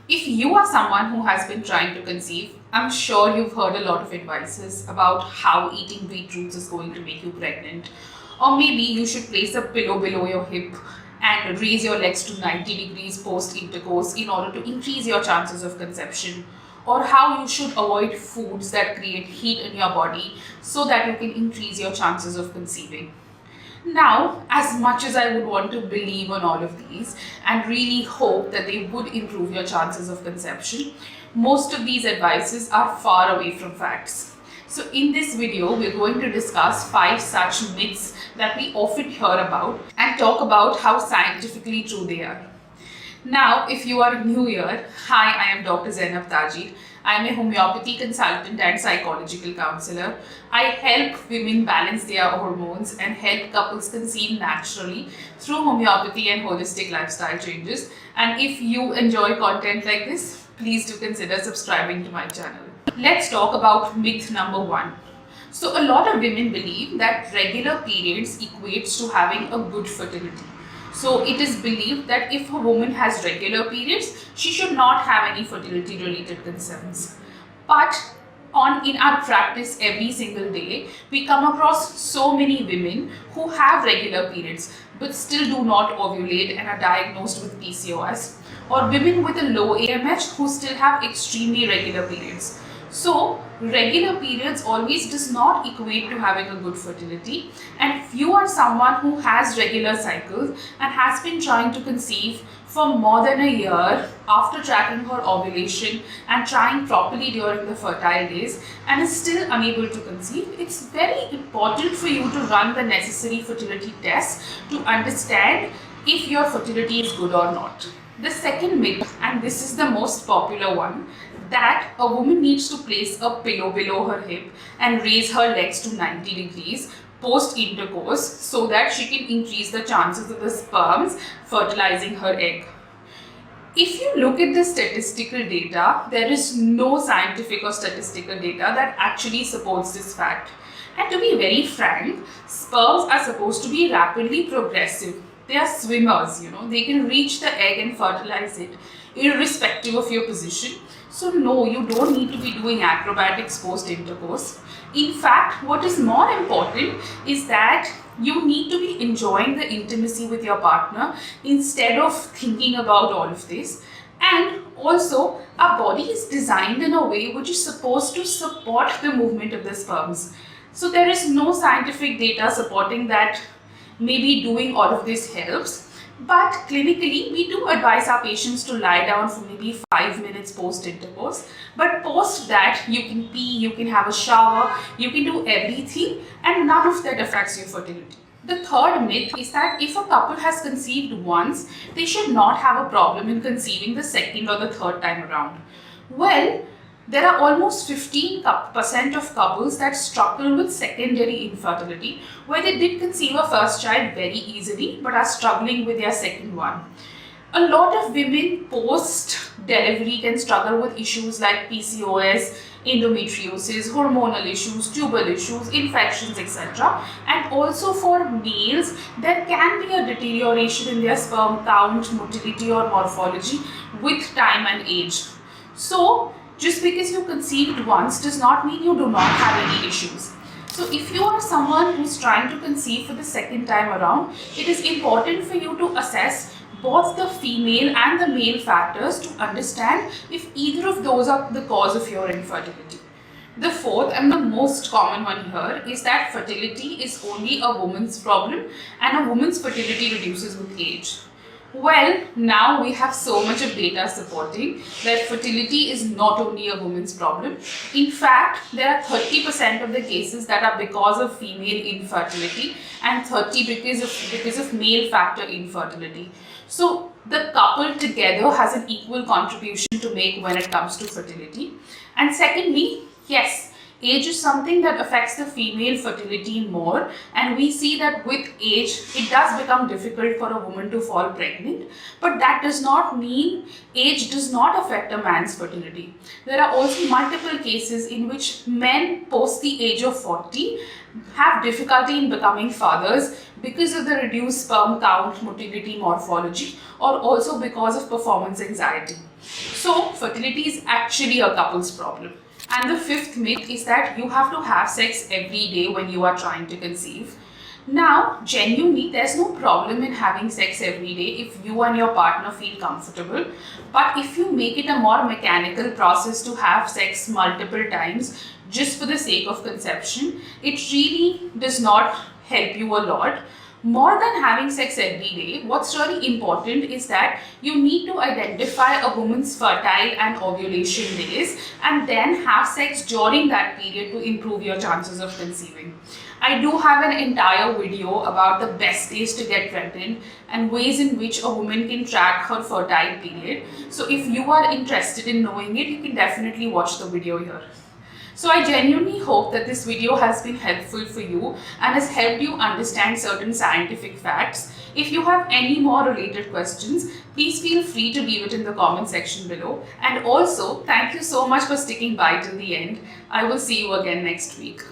If you are someone who has been trying to conceive, I'm sure you've heard a lot of advices about how eating beetroots is going to make you pregnant. Or maybe you should place a pillow below your hip and raise your legs to 90 degrees post intercourse in order to increase your chances of conception. Or how you should avoid foods that create heat in your body so that you can increase your chances of conceiving. Now, as much as I would want to believe on all of these and really hope that they would improve your chances of conception, most of these advices are far away from facts. So in this video, we're going to discuss 5 such myths that we often hear about and talk about how scientifically true they are. Now, if you are new here, hi, I am Dr. Zainab Tajir. I am a homeopathy consultant and psychological counselor. I help women balance their hormones and help couples conceive naturally through homeopathy and holistic lifestyle changes. And if you enjoy content like this, please do consider subscribing to my channel. Let's talk about myth number 1. So, a lot of women believe that regular periods equates to having a good fertility. So it is believed that if a woman has regular periods, she should not have any fertility related concerns. But in our practice every single day, we come across so many women who have regular periods but still do not ovulate and are diagnosed with PCOS, or women with a low AMH who still have extremely regular periods. So, regular periods always does not equate to having a good fertility, and if you are someone who has regular cycles and has been trying to conceive for more than a year after tracking her ovulation and trying properly during the fertile days and is still unable to conceive, it's very important for you to run the necessary fertility tests to understand if your fertility is good or not. The second myth, and this is the most popular one, that a woman needs to place a pillow below her hip and raise her legs to 90 degrees post intercourse so that she can increase the chances of the sperms fertilizing her egg. If you look at the statistical data, there is no scientific or statistical data that actually supports this fact. And to be very frank, sperms are supposed to be rapidly progressive. They are swimmers, they can reach the egg and fertilize it irrespective of your position. So no, you don't need to be doing acrobatics post intercourse. In fact, what is more important is that you need to be enjoying the intimacy with your partner instead of thinking about all of this. And also, our body is designed in a way which is supposed to support the movement of the sperms. So there is no scientific data supporting that maybe doing all of this helps. But clinically, we do advise our patients to lie down for maybe 5 minutes post intercourse. But post that, you can pee, you can have a shower, you can do everything, and none of that affects your fertility. The third myth is that if a couple has conceived once, they should not have a problem in conceiving the second or the third time around. Well, there are almost 15% of couples that struggle with secondary infertility, where they did conceive a first child very easily but are struggling with their second one. A lot of women post-delivery can struggle with issues like PCOS, endometriosis, hormonal issues, tubal issues, infections, etc. And also for males, there can be a deterioration in their sperm count, motility or morphology with time and age. So, just because you conceived once does not mean you do not have any issues. So if you are someone who's trying to conceive for the second time around, it is important for you to assess both the female and the male factors to understand if either of those are the cause of your infertility. The fourth and the most common one here is that fertility is only a woman's problem and a woman's fertility reduces with age. Well, now we have so much of data supporting that fertility is not only a woman's problem. In fact, there are 30% of the cases that are because of female infertility and 30% because of male factor infertility. So the couple together has an equal contribution to make when it comes to fertility. And secondly, yes, age is something that affects the female fertility more, and we see that with age it does become difficult for a woman to fall pregnant, but that does not mean age does not affect a man's fertility. There are also multiple cases in which men post the age of 40 have difficulty in becoming fathers because of the reduced sperm count, motility, morphology, or also because of performance anxiety. So, fertility is actually a couple's problem. And the fifth myth is that you have to have sex every day when you are trying to conceive. Now, genuinely, there's no problem in having sex every day if you and your partner feel comfortable. But if you make it a more mechanical process to have sex multiple times just for the sake of conception, it really does not help you a lot. More than having sex every day, what's really important is that you need to identify a woman's fertile and ovulation days and then have sex during that period to improve your chances of conceiving. I do have an entire video about the best days to get pregnant and ways in which a woman can track her fertile period. So if you are interested in knowing it, you can definitely watch the video here. So I genuinely hope that this video has been helpful for you and has helped you understand certain scientific facts. If you have any more related questions, please feel free to leave it in the comment section below. And also, thank you so much for sticking by till the end. I will see you again next week.